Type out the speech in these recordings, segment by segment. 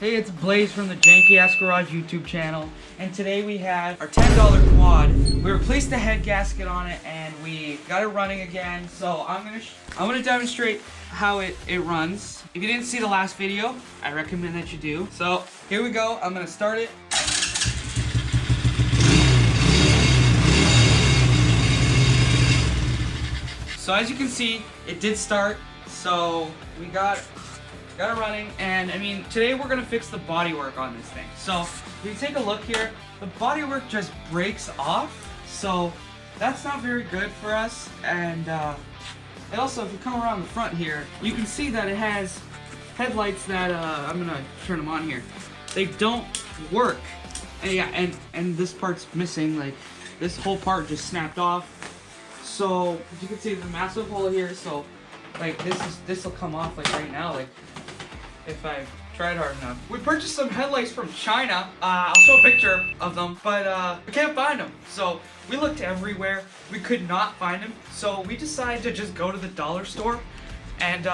Hey, it's Blaze from the Janky Ass Garage YouTube channel, and today we had our $10 quad. We replaced the head gasket on it, and we got it running again. So I'm gonna demonstrate how it runs. If you didn't see the last video, I recommend that you do. So here we go. I'm gonna start it. So as you can see, it did start. So we got it running, and I mean, today we're gonna fix the bodywork on this thing. So if you take a look here, the bodywork just breaks off, so that's not very good for us. And also, if you come around the front here, you can see that it has headlights that I'm gonna turn them on here. They don't work, and yeah, and this part's missing. Like this whole part just snapped off. So as you can see, there's a massive hole here. So like this will come off like right now, like if I tried hard enough. We purchased some headlights from China. I'll show a picture of them, but we can't find them. So we looked everywhere. We could not find them. So we decided to just go to the dollar store and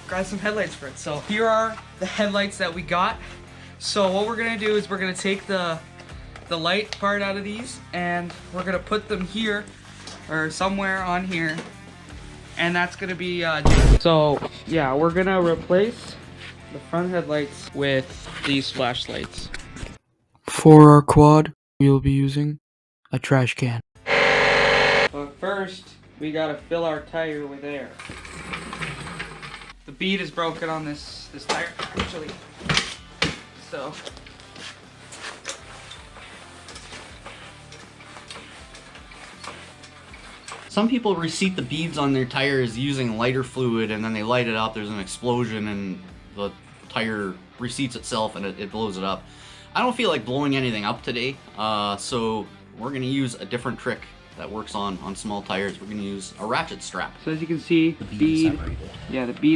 grab some headlights for it. So here are the headlights that we got. So what we're gonna do is we're gonna take the light part out of these, and we're gonna put them here or somewhere on here, and that's gonna be so yeah, we're gonna replace the front headlights with these flashlights. For our quad, we'll be using a trash can. But first, we gotta fill our tire with air. The bead is broken on this tire, actually. So some people reseat the beads on their tires using lighter fluid, and then they light it up, there's an explosion, and the tire reseats itself and it blows it up. I don't feel like blowing anything up today, so we're going to use a different trick that works on small tires. We're going to use a ratchet strap. as you can see, the bead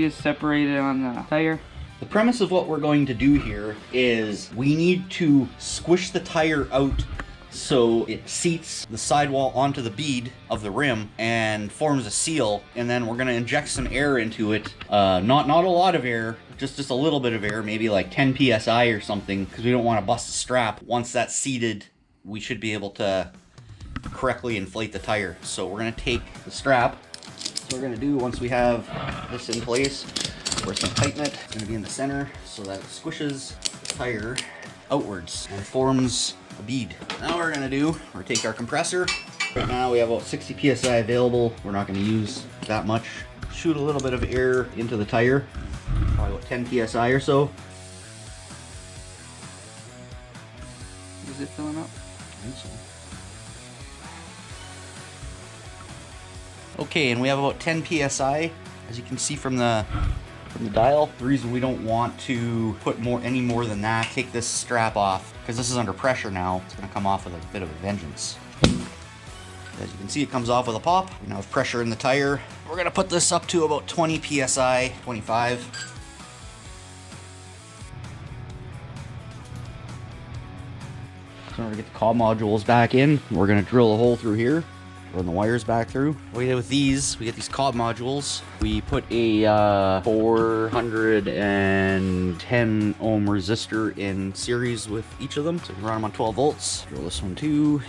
is separated on the tire. The premise of what we're going to do here is we need to squish the tire out so it seats the sidewall onto the bead of the rim and forms a seal, and then we're going to inject some air into it. Not a lot of air, just a little bit of air, maybe like 10 psi or something, because we don't want to bust the strap. Once that's seated, we should be able to correctly inflate the tire. So we're going to take the strap. So we're going to do, once we have this in place, we're going to tighten it. It's going to be in the center so that it squishes the tire outwards and forms a bead. Now what we're going to do, we're going to take our compressor. Right now we have about 60 psi available. We're not going to use that much. Shoot a little bit of air into the tire, probably about 10 psi or so. Is it filling up? I think so. Okay, and we have about 10 psi, as you can see from the dial. The reason we don't want to put any more than that, take this strap off, because this is under pressure now. It's going to come off with a bit of a vengeance. As you can see, it comes off with a pop. We now have pressure in the tire. We're going to put this up to about 20 psi, 25. So we're going to get the cob modules back in. We're going to drill a hole through here, run the wires back through. What we did with these, we get these cob modules. We put a 410 ohm resistor in series with each of them. So we can run them on 12 volts. Drill this one too.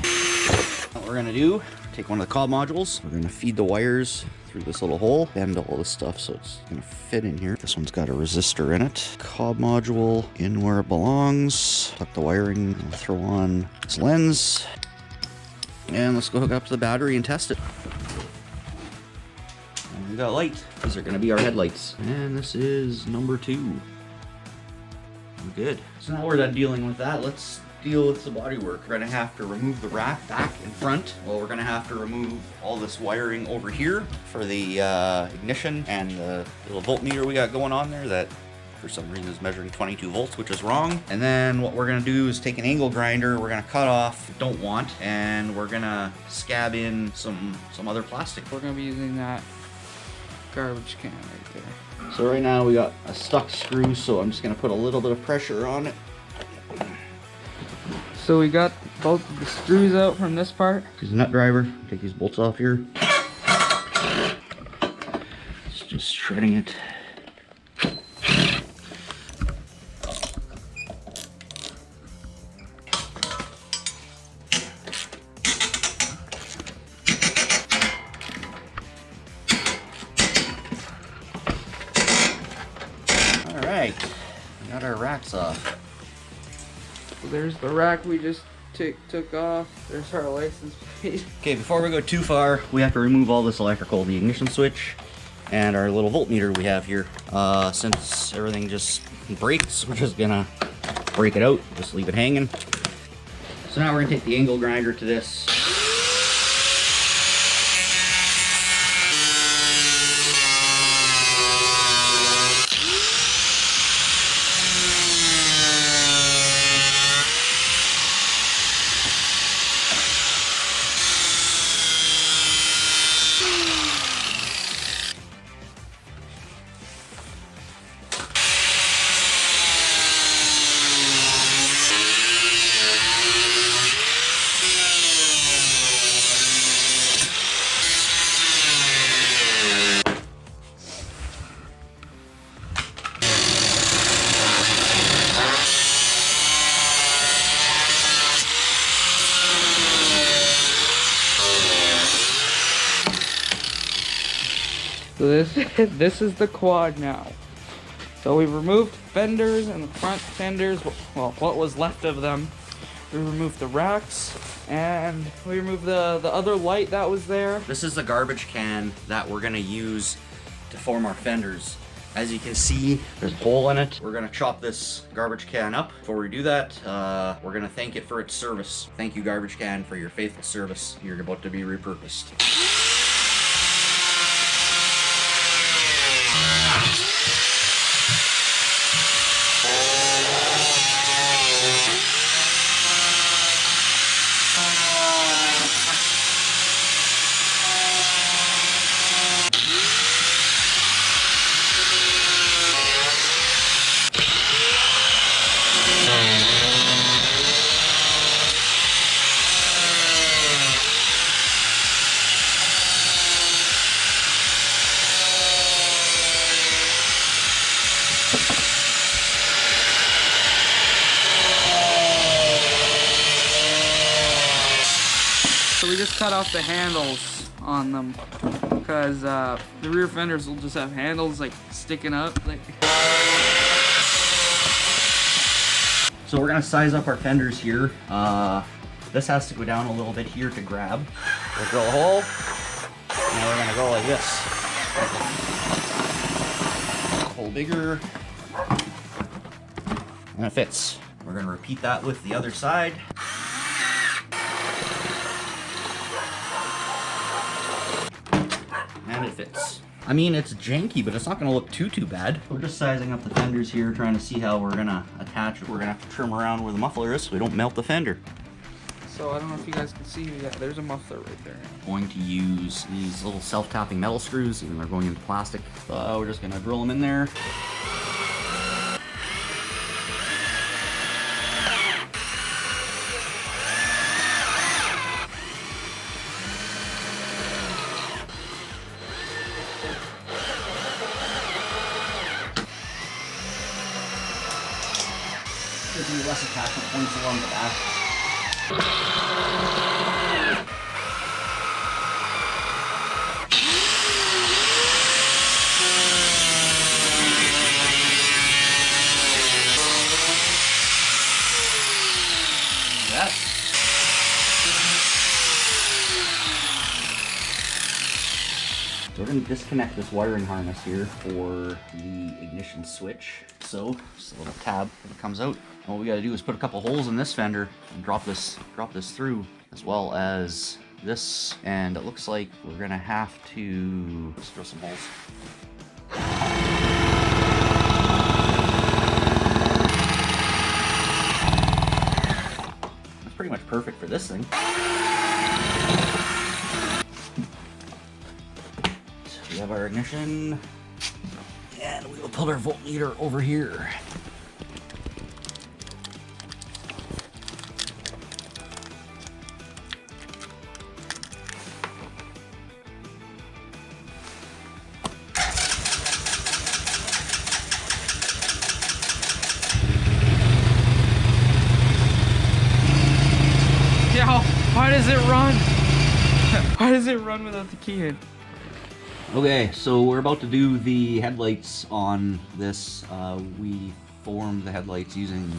What we're gonna do, take one of the cob modules. We're gonna feed the wires through this little hole, bend all this stuff so it's gonna fit in here. This one's got a resistor in it. Cob module in where it belongs. Tuck the wiring, we'll throw on this lens. And let's go hook up to the battery and test it. And we got light. These are gonna be our headlights. And this is number 2. We're good. So now we're done dealing with that. Let's deal with the bodywork. We're gonna have to remove the rack back and front. Well, we're gonna have to remove all this wiring over here for the ignition and the little voltmeter we got going on there that for some reason is measuring 22 volts, which is wrong. And then what we're gonna do is take an angle grinder, we're gonna cut off don't want, and we're gonna scab in some other plastic. We're gonna be using that garbage can right there. So right now we got a stuck screw, so I'm just gonna put a little bit of pressure on it. So we got both the screws out from this part. Here's a nut driver. Take these bolts off here. Just shredding it. right, we got our racks off. So there's the rack we just took off. There's our license plate. Okay, before we go too far, we have to remove all this electrical, the ignition switch, and our little voltmeter we have here. Since everything just breaks, we're just gonna break it out, just leave it hanging. So now we're gonna take the angle grinder to this. So this is the quad now. So we removed fenders and the front fenders, well, what was left of them. We removed the racks and we removed the other light that was there. This is the garbage can that we're gonna use to form our fenders. As you can see, there's a hole in it. We're gonna chop this garbage can up. Before we do that, we're gonna thank it for its service. Thank you, garbage can, for your faithful service. You're about to be repurposed. So we just cut off the handles on them because the rear fenders will just have handles like sticking up. So we're gonna size up our fenders here. This has to go down a little bit here to grab. We'll drill a hole, and we're gonna go like this. A hole bigger, and it fits. We're gonna repeat that with the other side. And it fits. I mean, it's janky, but it's not gonna look too bad. We're just sizing up the fenders here, trying to see how we're gonna attach it. We're gonna have to trim around where the muffler is so we don't melt the fender. So I don't know if you guys can see, yeah, there's a muffler right there. Going to use these little self-tapping metal screws, even they're going into plastic. We're just gonna drill them in there. There's gonna be less attachment points along the back. That. So we're going to disconnect this wiring harness here for the ignition switch. So just a little tab that comes out. All we got to do is put a couple holes in this fender and drop this through, as well as this. And it looks like we're going to have to just drill some holes. That's pretty much perfect for this thing. So we have our ignition, and we will put our voltmeter over here. Yeah, why does it run? Why does it run without the key in? Okay, so we're about to do the headlights on this. We formed the headlights using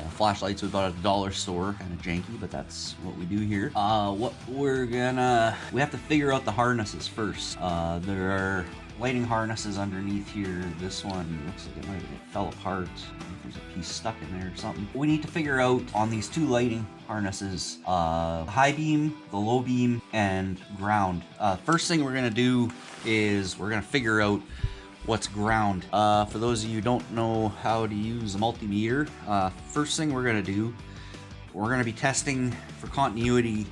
flashlights we bought at the dollar store, kind of janky, but that's what we do here. We have to figure out the harnesses first. There are lighting harnesses underneath here. This one looks like it fell apart. There's a piece stuck in there or something. We need to figure out on these two lighting harnesses, the high beam, the low beam, and ground. First thing we're gonna do is we're gonna figure out what's ground. For those of you who don't know how to use a multimeter, first thing we're gonna do, we're gonna be testing for continuity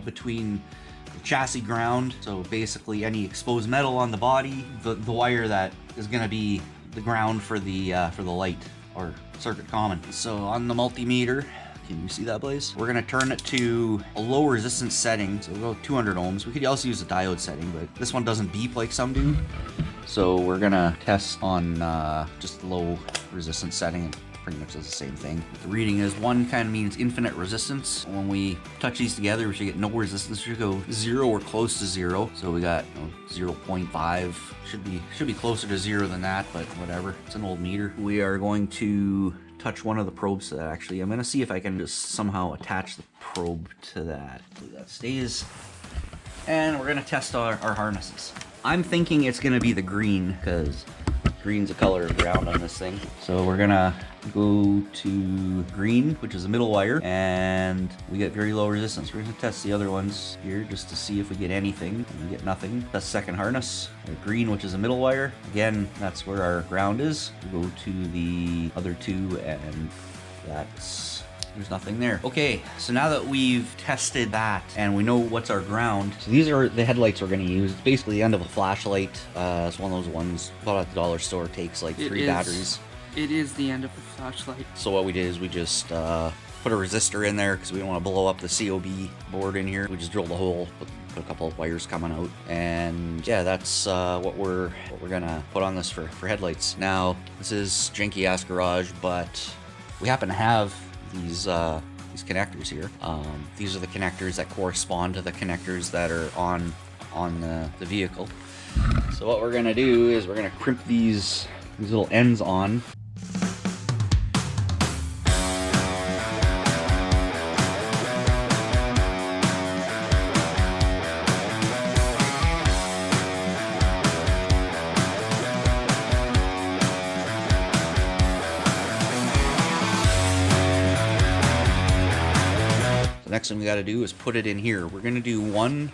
between the chassis ground, so basically any exposed metal on the body, the wire that is gonna be the ground for the light or circuit common. So on the multimeter, can you see that, Blaze? We're gonna turn it to a low resistance setting, so we'll go 200 ohms. We could also use a diode setting, but this one doesn't beep like some do. So we're gonna test on just low resistance setting, and pretty much does the same thing. The reading is 1 kind of means infinite resistance. When we touch these together, we should get no resistance. We should go 0 or close to 0. So we got 0.5. Should be closer to 0 than that, but whatever. It's an old meter. We are going to touch one of the probes to that. Actually, I'm gonna see if I can just somehow attach the probe to that. Hopefully that stays. And we're gonna test our harnesses. I'm thinking it's gonna be the green, because green's the color of ground on this thing. So we're gonna go to green, which is a middle wire, and we get very low resistance. We're gonna test the other ones here just to see if we get anything. We get nothing. Test second harness. Green, which is a middle wire. Again, that's where our ground is. We go to the other two, and there's nothing there. Okay, so now that we've tested that and we know what's our ground, so these are the headlights we're gonna use. It's basically the end of a flashlight. It's one of those ones bought at the dollar store. Takes like 3 batteries. It is the end of the flashlight. So what we did is we just put a resistor in there because we don't want to blow up the COB board in here. We just drilled a hole, put a couple of wires coming out, and yeah, that's what we're gonna put on this for headlights. Now, this is janky ass garage, but we happen to have these connectors here. These are the connectors that correspond to the connectors that are on the vehicle. So what we're gonna do is we're gonna crimp these little ends on. The next thing we got to do is put it in here. We're going to do one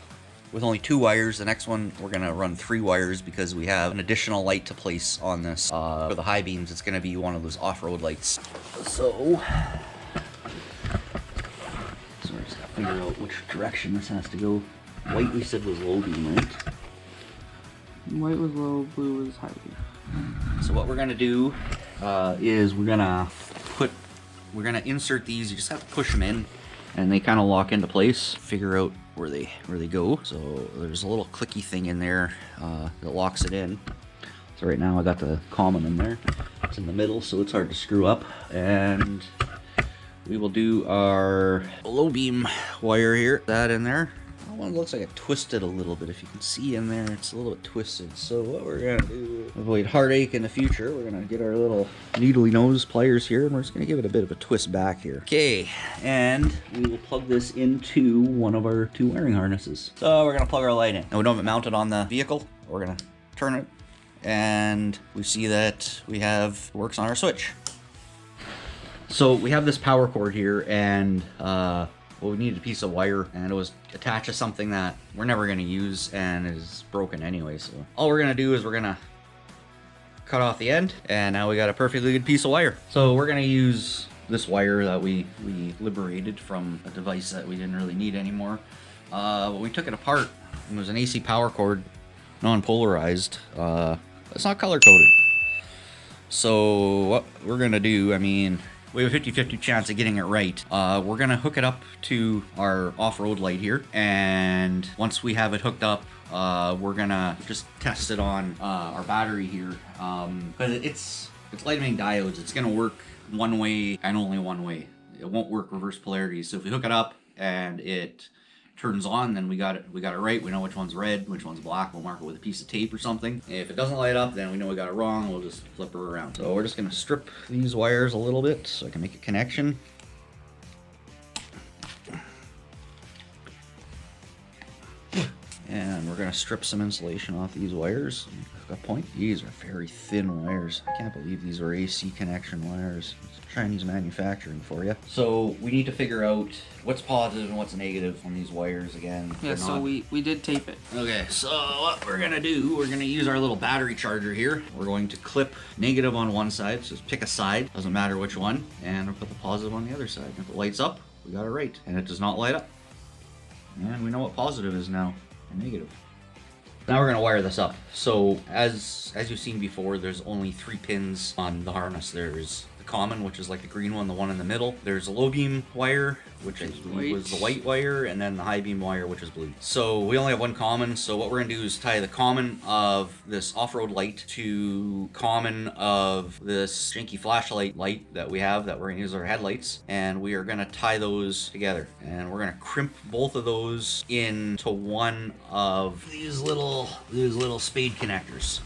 with only 2 wires. The next one we're going to run 3 wires because we have an additional light to place on this. For the high beams, it's going to be one of those off-road lights. So we're just going to figure out which direction this has to go. White we said was low beam, right? White was low, blue was high beam. So what we're going to do is we're going to insert these. You just have to push them in, and they kind of lock into place. Figure out where they go. So there's a little clicky thing in there that locks it in. So right now I got the common in there. It's in the middle, so it's hard to screw up. And we will do our low beam wire here. That in there. That one looks like it twisted a little bit. If you can see in there, it's a little bit twisted. So what we're gonna do, avoid heartache in the future, we're gonna get our little needly nose pliers here, and we're just gonna give it a bit of a twist back here. Okay, and we will plug this into one of our 2 wiring harnesses. So we're gonna plug our light in. And we don't have it mounted on the vehicle. We're gonna turn it, and we see that we have works on our switch. So we have this power cord here, and well, we needed a piece of wire, and it was attached to something that we're never going to use and is broken anyway. So all we're going to do is we're going to cut off the end, and now we got a perfectly good piece of wire. So we're going to use this wire that we liberated from a device that we didn't really need anymore. When we took it apart, it was an AC power cord, non-polarized. It's not color-coded. So what we're going to do, I mean, we have a 50-50 chance of getting it right. We're gonna hook it up to our off-road light here, and once we have it hooked up, we're gonna just test it on our battery here. But it's light-emitting diodes. It's gonna work one way and only one way. It won't work reverse polarity. So if we hook it up and it turns on, then we got it right. We know which one's red, which one's black. We'll mark it with a piece of tape or something. If it doesn't light up, then we know we got it wrong. We'll just flip her around. So we're just gonna strip these wires a little bit so I can make a connection. And we're gonna strip some insulation off these wires. Hook up point. These are very thin wires. I can't believe these are AC connection wires. It's Chinese manufacturing for you. So we need to figure out what's positive and what's negative on these wires again. Yeah, so we did tape it. Okay, so what we're gonna do, we're gonna use our little battery charger here. We're going to clip negative on one side, so just pick a side, doesn't matter which one, and we'll put the positive on the other side. If it lights up, we got it right. And it does not light up. And we know what positive is now. Negative. Now we're going to wire this up. So as you've seen before, there's only 3 pins on the harness. There's the common, which is like the green one, the one in the middle. There's a low beam wire, which I believe was the white wire, and then the high beam wire, which is blue. So we only have one common, so what we're going to do is tie the common of this off-road light to common of this janky flashlight light that we have that we're going to use our headlights, and we are going to tie those together. And we're going to crimp both of those into one of these little spade connectors.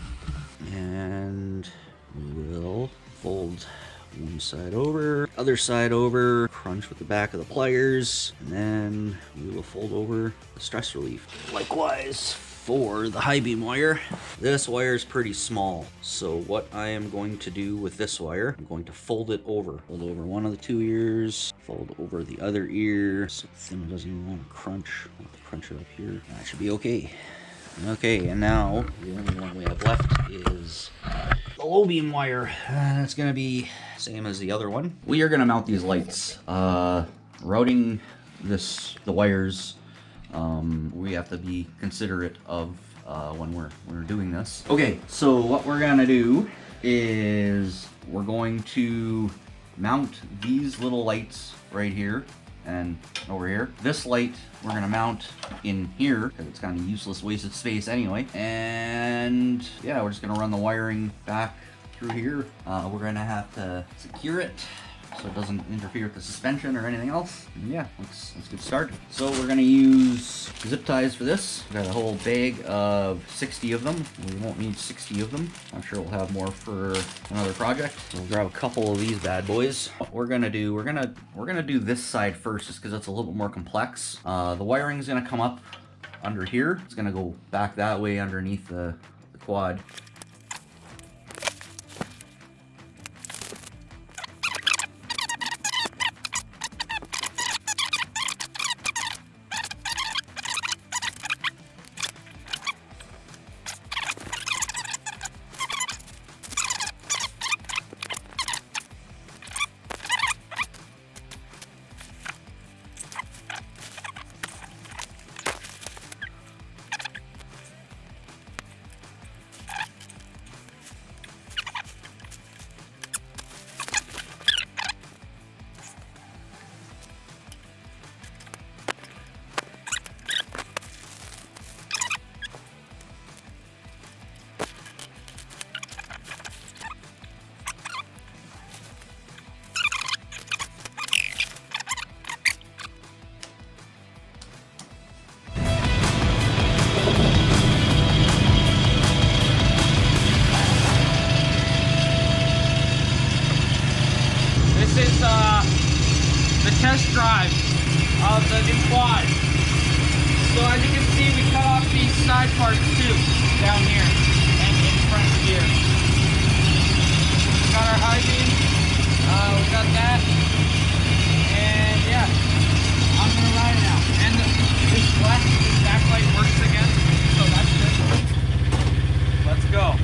And we will fold one side over, other side over, crunch with the back of the pliers, and then we will fold over the stress relief. Likewise for the high beam wire. This wire is pretty small, so what I am going to do with this wire, I'm going to fold it over. Fold over one of the 2 ears, fold over the other ear, so thin it doesn't even want to crunch. I'll have to crunch it up here. That should be okay. Okay, and now the only one we have left is the low beam wire. It's gonna be same as the other one. We are gonna mount these lights. Routing the wires, we have to be considerate of when we're doing this. Okay, so what we're gonna do is we're going to mount these little lights right here and over here. This light we're gonna mount in here because it's kind of useless, wasted space anyway. And yeah, we're just gonna run the wiring back through here. We're gonna have to secure it so it doesn't interfere with the suspension or anything else. And yeah, let's get started. So we're gonna use zip ties for this. We've got a whole bag of 60 of them. We won't need 60 of them. I'm sure we'll have more for another project. We'll grab a couple of these bad boys. What we're gonna do, we're gonna do this side first just because it's a little bit more complex. The wiring's gonna come up under here. It's gonna go back that way underneath the quad. Test drive of the new quad. So as you can see, we cut off these side parts too, down here and in front here. We got our high beam, we got that, and yeah, I'm gonna ride it now. And this backlight works again, so that's good. Let's go.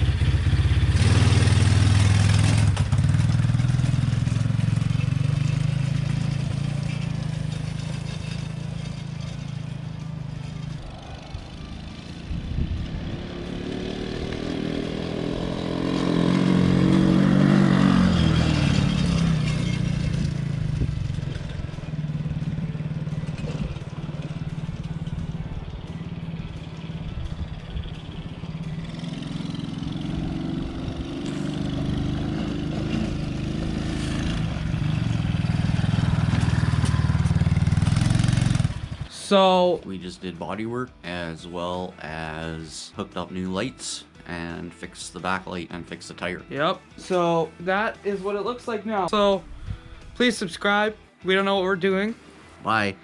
So We just did body work as well as hooked up new lights and fixed the backlight and fixed the tire. yep. So that is what it looks like now. So please subscribe. We don't know what we're doing. Bye.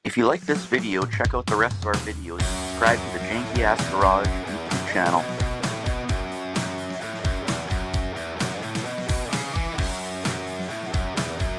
If you like this video, check out the rest of our videos and subscribe to the Janky Ass Garage YouTube channel.